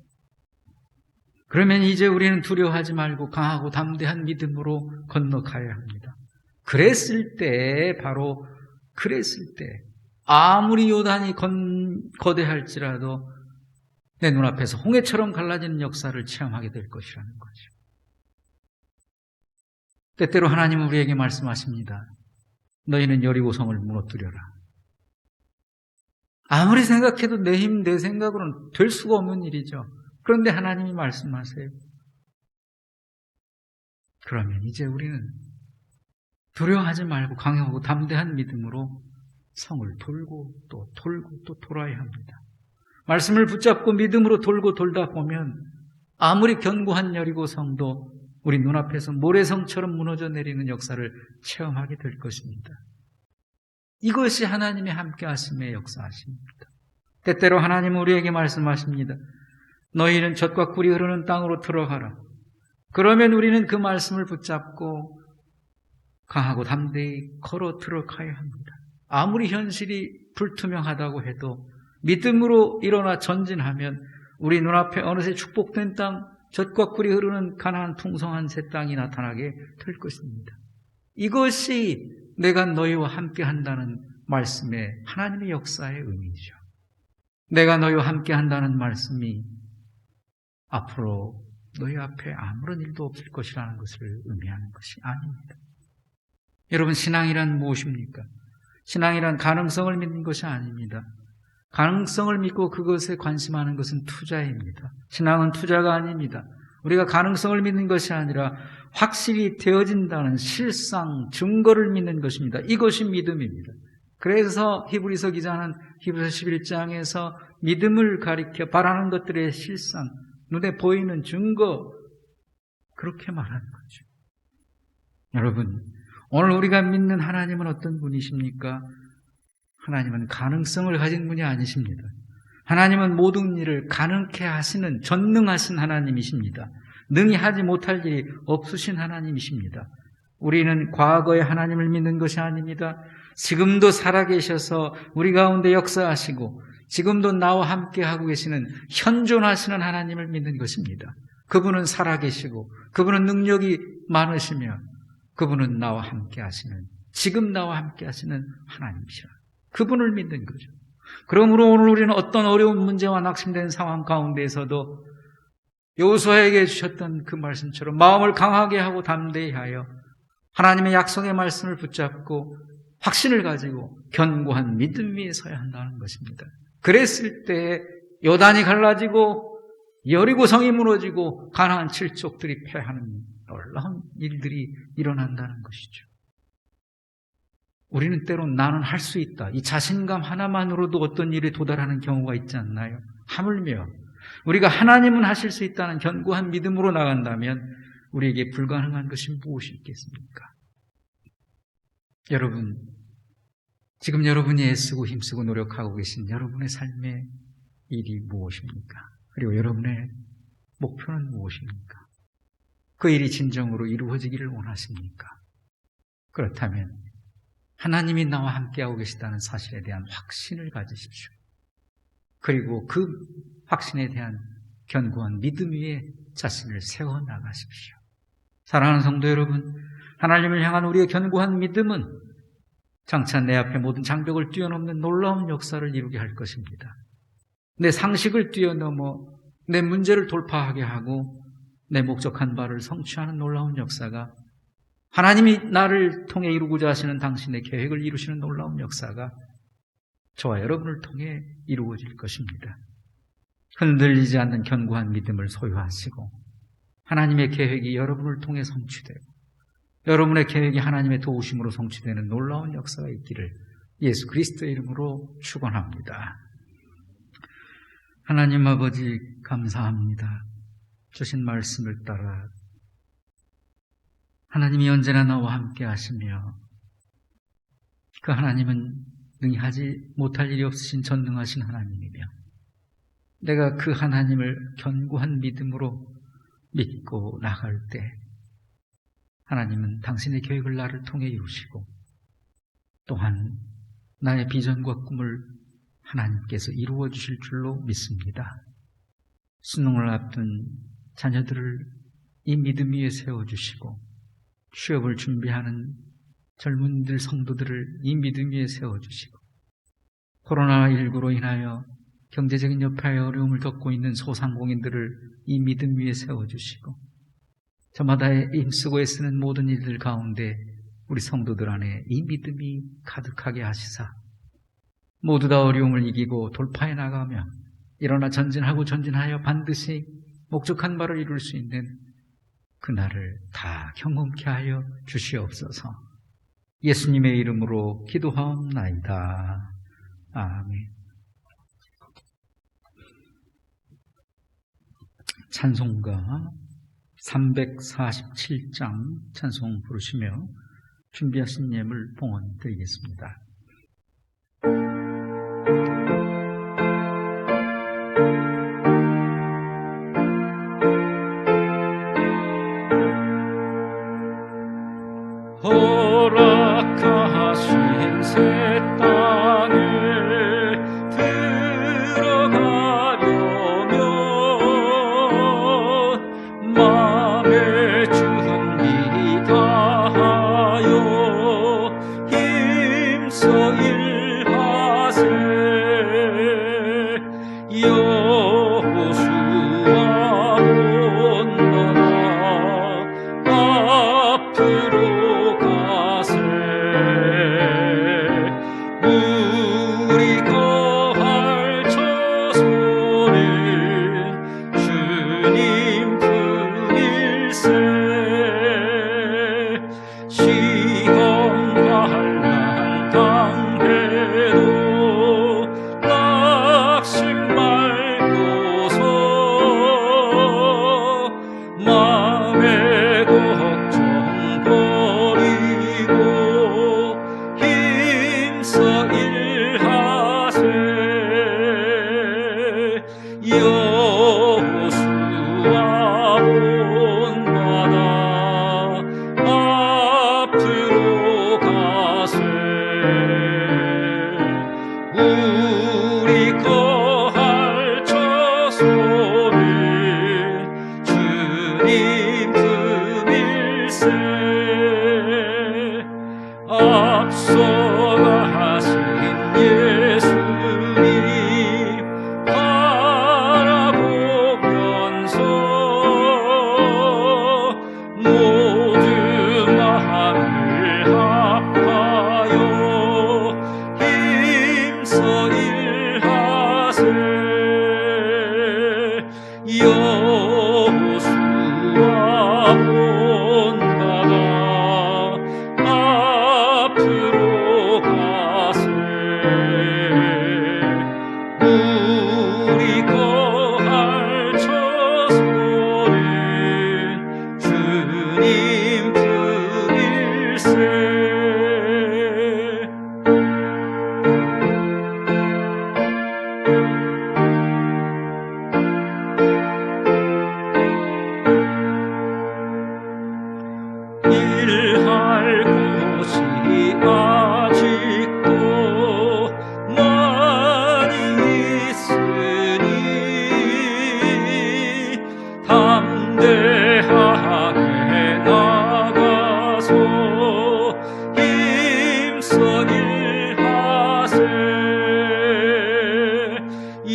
그러면 이제 우리는 두려워하지 말고 강하고 담대한 믿음으로 건너가야 합니다. 그랬을 때, 바로 그랬을 때 아무리 요단이 거대할지라도 내 눈앞에서 홍해처럼 갈라지는 역사를 체험하게 될 것이라는 거죠. 때때로 하나님은 우리에게 말씀하십니다. 너희는 여리고성을 무너뜨려라. 아무리 생각해도 내 힘, 내 생각으로는 될 수가 없는 일이죠. 그런데 하나님이 말씀하세요. 그러면 이제 우리는 두려워하지 말고 강하고 담대한 믿음으로 성을 돌고 또 돌아야 합니다. 말씀을 붙잡고 믿음으로 돌고 돌다 보면 아무리 견고한 여리고성도 우리 눈앞에서 모래성처럼 무너져 내리는 역사를 체험하게 될 것입니다. 이것이 하나님의 함께하심의 역사하십니다. 때때로 하나님은 우리에게 말씀하십니다. 너희는 젖과 꿀이 흐르는 땅으로 들어가라. 그러면 우리는 그 말씀을 붙잡고 강하고 담대히 걸어 들어가야 합니다. 아무리 현실이 불투명하다고 해도 믿음으로 일어나 전진하면 우리 눈앞에 어느새 축복된 땅, 젖과 꿀이 흐르는 가나안 풍성한 새 땅이 나타나게 될 것입니다. 이것이 내가 너희와 함께 한다는 말씀의 하나님의 역사의 의미죠. 내가 너희와 함께 한다는 말씀이 앞으로 너희 앞에 아무런 일도 없을 것이라는 것을 의미하는 것이 아닙니다. 여러분, 신앙이란 무엇입니까? 신앙이란 가능성을 믿는 것이 아닙니다. 가능성을 믿고 그것에 관심하는 것은 투자입니다. 신앙은 투자가 아닙니다. 우리가 가능성을 믿는 것이 아니라 확실히 되어진다는 실상, 증거를 믿는 것입니다. 이것이 믿음입니다. 그래서 히브리서 기자는 히브리서 11장에서 믿음을 가리켜 바라는 것들의 실상, 눈에 보이는 증거, 그렇게 말하는 거죠. 여러분, 오늘 우리가 믿는 하나님은 어떤 분이십니까? 하나님은 가능성을 가진 분이 아니십니다. 하나님은 모든 일을 가능케 하시는 전능하신 하나님이십니다. 능히 하지 못할 일이 없으신 하나님이십니다. 우리는 과거의 하나님을 믿는 것이 아닙니다. 지금도 살아계셔서 우리 가운데 역사하시고 지금도 나와 함께 하고 계시는 현존하시는 하나님을 믿는 것입니다. 그분은 살아계시고 그분은 능력이 많으시며 그분은 나와 함께 하시는, 지금 나와 함께 하시는 하나님이시라. 그분을 믿는 거죠. 그러므로 오늘 우리는 어떤 어려운 문제와 낙심된 상황 가운데에서도 여호수아에게 주셨던 그 말씀처럼 마음을 강하게 하고 담대히 하여 하나님의 약속의 말씀을 붙잡고 확신을 가지고 견고한 믿음 위에 서야 한다는 것입니다. 그랬을 때 요단이 갈라지고 여리고성이 무너지고 가나안 칠족들이 패하는 놀라운 일들이 일어난다는 것이죠. 우리는 때론 나는 할 수 있다, 이 자신감 하나만으로도 어떤 일에 도달하는 경우가 있지 않나요? 하물며 우리가 하나님은 하실 수 있다는 견고한 믿음으로 나간다면 우리에게 불가능한 것이 무엇이 있겠습니까? 여러분, 지금 여러분이 애쓰고 힘쓰고 노력하고 계신 여러분의 삶의 일이 무엇입니까? 그리고 여러분의 목표는 무엇입니까? 그 일이 진정으로 이루어지기를 원하십니까? 그렇다면 하나님이 나와 함께하고 계시다는 사실에 대한 확신을 가지십시오. 그리고 그 확신에 대한 견고한 믿음 위에 자신을 세워나가십시오. 사랑하는 성도 여러분, 하나님을 향한 우리의 견고한 믿음은 장차 내 앞에 모든 장벽을 뛰어넘는 놀라운 역사를 이루게 할 것입니다. 내 상식을 뛰어넘어 내 문제를 돌파하게 하고 내 목적한 바를 성취하는 놀라운 역사가, 하나님이 나를 통해 이루고자 하시는 당신의 계획을 이루시는 놀라운 역사가 저와 여러분을 통해 이루어질 것입니다. 흔들리지 않는 견고한 믿음을 소유하시고 하나님의 계획이 여러분을 통해 성취되고 여러분의 계획이 하나님의 도우심으로 성취되는 놀라운 역사가 있기를 예수 그리스도의 이름으로 축원합니다. 하나님 아버지, 감사합니다. 주신 말씀을 따라 하나님이 언제나 나와 함께 하시며 그 하나님은 능히 하지 못할 일이 없으신 전능하신 하나님이며 내가 그 하나님을 견고한 믿음으로 믿고 나갈 때 하나님은 당신의 계획을 나를 통해 이루시고 또한 나의 비전과 꿈을 하나님께서 이루어 주실 줄로 믿습니다. 수능을 앞둔 자녀들을 이 믿음 위에 세워주시고 취업을 준비하는 젊은이들 성도들을 이 믿음 위에 세워주시고 코로나19로 인하여 경제적인 여파의 어려움을 겪고 있는 소상공인들을 이 믿음 위에 세워주시고 저마다 힘쓰고 애쓰는 모든 일들 가운데 우리 성도들 안에 이 믿음이 가득하게 하시사 모두 다 어려움을 이기고 돌파해 나가며 일어나 전진하고 전진하여 반드시 목적한 바를 이룰 수 있는 그날을 다 경험케 하여 주시옵소서. 예수님의 이름으로 기도하옵나이다. 아멘. 찬송가 347장 찬송 부르시며 준비하신 예물 봉헌 드리겠습니다.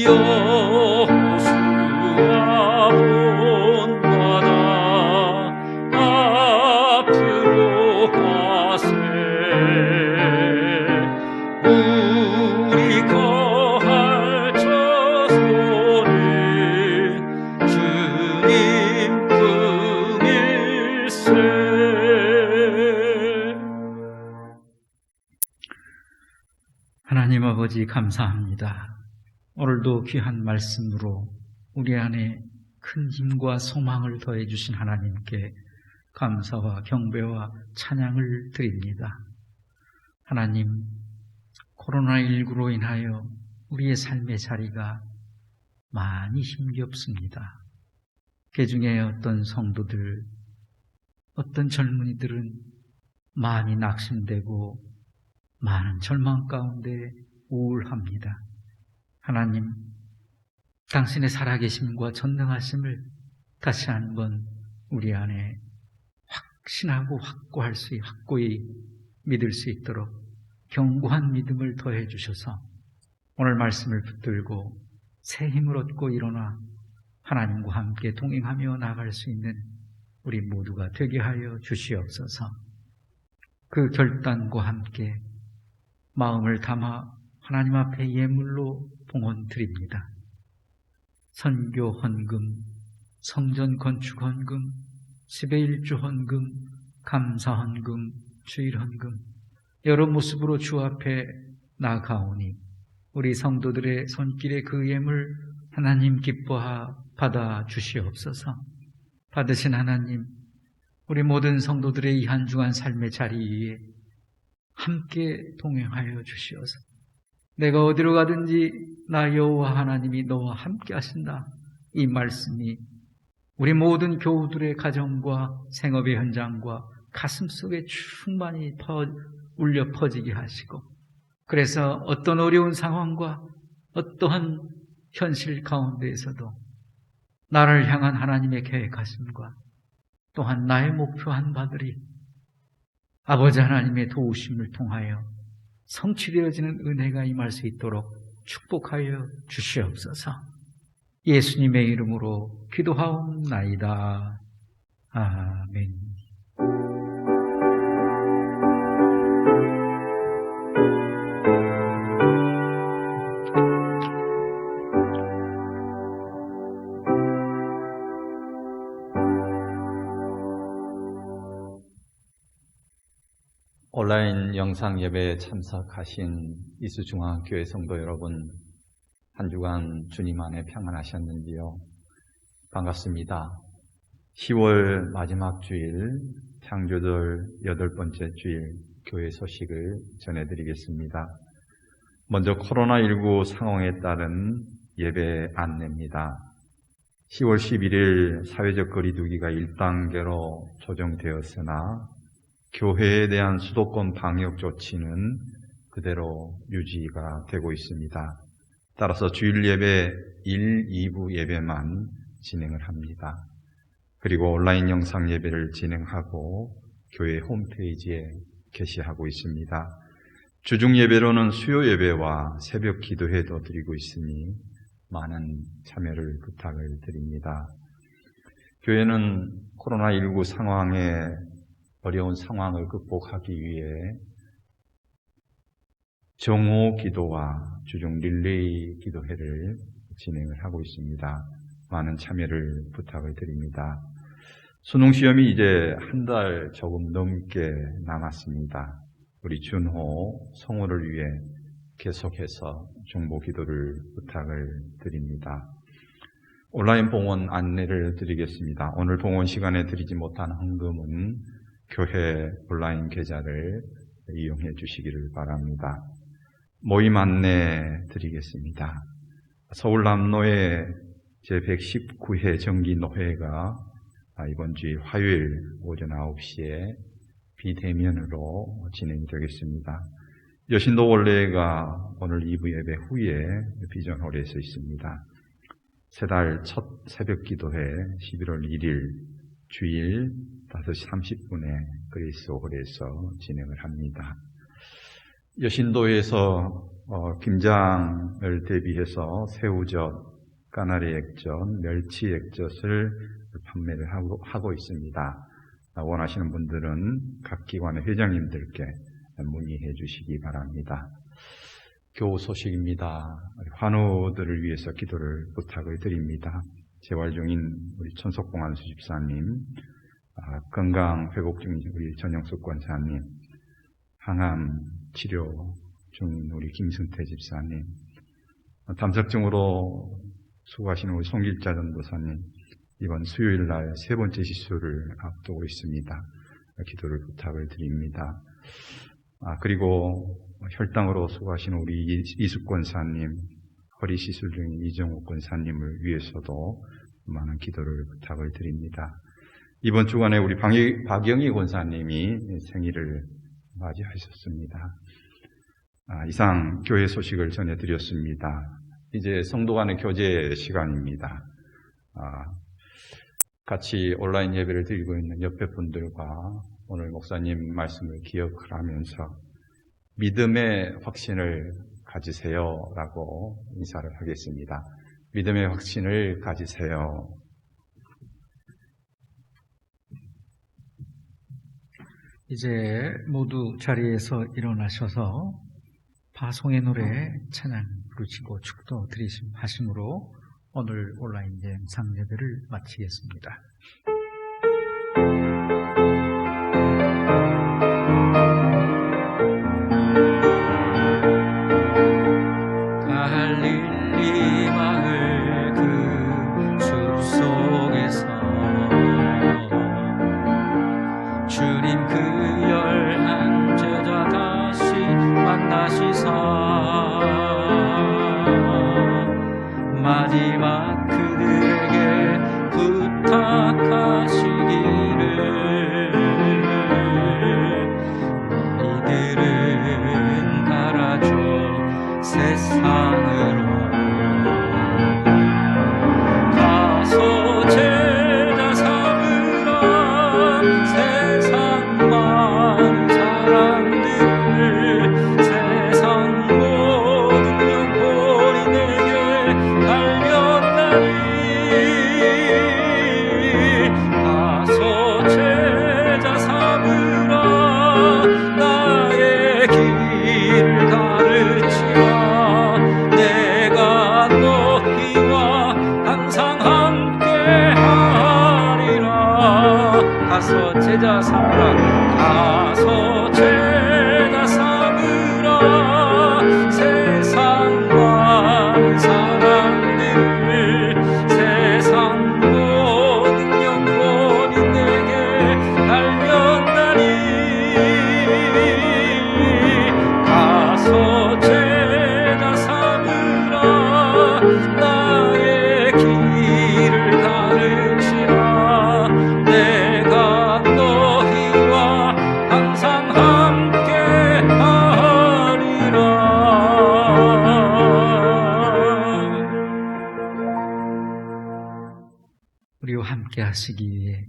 여호수아 본받아 앞으로 가세. 우리 거할 처소는 주님 품일세. 하나님 아버지 감사합니다. 오늘도 귀한 말씀으로 우리 안에 큰 힘과 소망을 더해 주신 하나님께 감사와 경배와 찬양을 드립니다. 하나님, 코로나19로 인하여 우리의 삶의 자리가 많이 힘겹습니다. 그중에 어떤 성도들, 어떤 젊은이들은 많이 낙심되고 많은 절망 가운데 우울합니다. 하나님, 당신의 살아계심과 전능하심을 다시 한번 우리 안에 확신하고 확고히 믿을 수 있도록 견고한 믿음을 더해 주셔서 오늘 말씀을 붙들고 새 힘을 얻고 일어나 하나님과 함께 동행하며 나아갈 수 있는 우리 모두가 되게 하여 주시옵소서. 그 결단과 함께 마음을 담아 하나님 앞에 예물로 봉헌 드립니다. 선교 헌금, 성전 건축 헌금, 10의 1조 헌금, 감사 헌금, 주일 헌금, 여러 모습으로 주 앞에 나아가오니 우리 성도들의 손길에 그 예물 하나님 기뻐하 받아 주시옵소서. 받으신 하나님, 우리 모든 성도들의 이 한중한 삶의 자리 위에 함께 동행하여 주시옵소서. 내가 어디로 가든지 나 여호와 하나님이 너와 함께 하신다. 이 말씀이 우리 모든 교우들의 가정과 생업의 현장과 가슴 속에 충만히 울려 퍼지게 하시고, 그래서 어떤 어려운 상황과 어떠한 현실 가운데에서도 나를 향한 하나님의 계획하심과 또한 나의 목표한 바들이 아버지 하나님의 도우심을 통하여 성취되어지는 은혜가 임할 수 있도록 축복하여 주시옵소서. 예수님의 이름으로 기도하옵나이다. 아멘. 온라인 영상 예배에 참석하신 이수중앙교회 성도 여러분, 한 주간 주님 안에 평안하셨는지요? 반갑습니다. 10월 마지막 주일, 창조절 8번째 주일 교회 소식을 전해드리겠습니다. 먼저 코로나19 상황에 따른 예배 안내입니다. 10월 11일 사회적 거리두기가 1단계로 조정되었으나 교회에 대한 수도권 방역 조치는 그대로 유지가 되고 있습니다. 따라서 주일 예배 1, 2부 예배만 진행을 합니다. 그리고 온라인 영상 예배를 진행하고 교회 홈페이지에 게시하고 있습니다. 주중 예배로는 수요 예배와 새벽 기도회도 드리고 있으니 많은 참여를 부탁을 드립니다. 교회는 코로나19 상황에 어려운 상황을 극복하기 위해 정오 기도와 주중 릴레이 기도회를 진행을 하고 있습니다. 많은 참여를 부탁을 드립니다. 수능 시험이 이제 한 달 조금 넘게 남았습니다. 우리 준호, 성호를 위해 계속해서 중보 기도를 부탁을 드립니다. 온라인 봉헌 안내를 드리겠습니다. 오늘 봉헌 시간에 드리지 못한 헌금은 교회 온라인 계좌를 이용해 주시기를 바랍니다. 모임 안내 드리겠습니다. 서울 남로의 제119회 정기노회가 이번 주 화요일 오전 9시에 비대면으로 진행이 되겠습니다. 여신도 원래가 오늘 2부 예배 후에 비전홀에서 있습니다. 세 달 첫 새벽 기도회 11월 1일 주일 5시 30분에 그리스홀에서 진행을 합니다. 여신도에서 김장을 대비해서 새우젓, 까나리 액젓, 멸치 액젓을 판매를 하고 있습니다. 원하시는 분들은 각 기관의 회장님들께 문의해 주시기 바랍니다. 교우 소식입니다. 환우들을 위해서 기도를 부탁을 드립니다. 재활 중인 우리 천석봉 수집사님, 건강 회복 중인 우리 전영숙 권사님, 항암 치료 중인 우리 김승태 집사님, 담석증으로 수고하시는 우리 송길자 전도사님, 이번 수요일 날 세 번째 시술을 앞두고 있습니다. 기도를 부탁을 드립니다. 그리고 혈당으로 수고하시는 우리 이숙 권사님, 허리 시술 중인 이정욱 권사님을 위해서도 많은 기도를 부탁을 드립니다. 이번 주간에 우리 박영희 권사님이 생일을 맞이하셨습니다. 이상 교회 소식을 전해드렸습니다. 이제 성도 간의 교제 시간입니다. 같이 온라인 예배를 드리고 있는 옆에 분들과 오늘 목사님 말씀을 기억하면서 믿음의 확신을 가지세요 라고 인사를 하겠습니다. 믿음의 확신을 가지세요. 이제 모두 자리에서 일어나셔서 파송의 노래 찬양 부르시고 축도 드리심으로 오늘 온라인 영상 예배를 마치겠습니다. 갈릴리 마을 그 숲속에서 주님 그 열한 제자 다시 만나시사 마지막 그들에게 부탁하시기를 너희들은 가라져 세상으로 가서 제자 삼으라 세상 많은 사람들을 세상 모든 영혼이 내게 달렸나니 가서 제자 삼으라 나의 길을 가르치라 내가 너희와 항상 함께하리라 가서 제자 삼으라 가서 제자 삼으라 세상 많은 사람들을 세상 모든 영혼이 내게 달렸나니 가서 제자 삼으라 나의 길을 가르치라 내가 너희와 항상 함께하리라. 우리와 함께 하시기 위해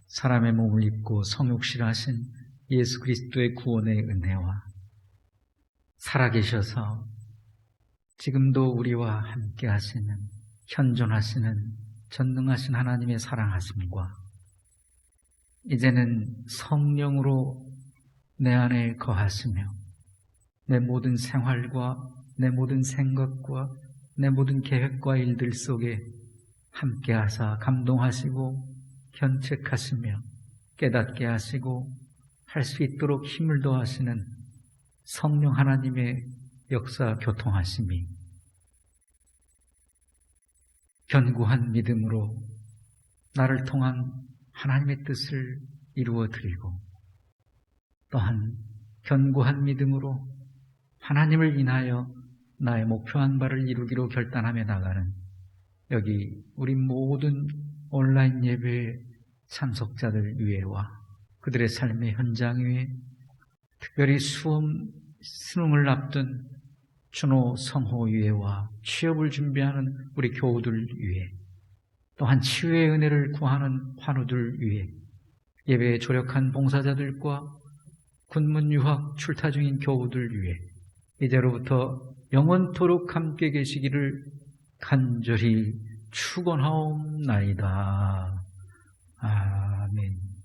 사람의 몸을 입고 성육신하신 예수 그리스도의 구원의 은혜와 살아계셔서 지금도 우리와 함께 하시는 현존하시는 전능하신 하나님의 사랑하심과 이제는 성령으로 내 안에 거하시며 내 모든 생활과 내 모든 생각과 내 모든 계획과 일들 속에 함께 하사 감동하시고 견책하시며 깨닫게 하시고 할 수 있도록 힘을 더하시는 성령 하나님의 역사 교통하심이 견고한 믿음으로 나를 통한 하나님의 뜻을 이루어 드리고 또한 견고한 믿음으로 하나님을 인하여 나의 목표한 바를 이루기로 결단하며 나가는 여기 우리 모든 온라인 예배 참석자들 위에와 그들의 삶의 현장 위에 특별히 수능을 앞둔 준호 성호 위에와 취업을 준비하는 우리 교우들 위에 또한 치유의 은혜를 구하는 환우들 위에 예배에 조력한 봉사자들과 군문 유학 출타 중인 교우들 위해 이제로부터 영원토록 함께 계시기를 간절히 축원하옵나이다. 아멘.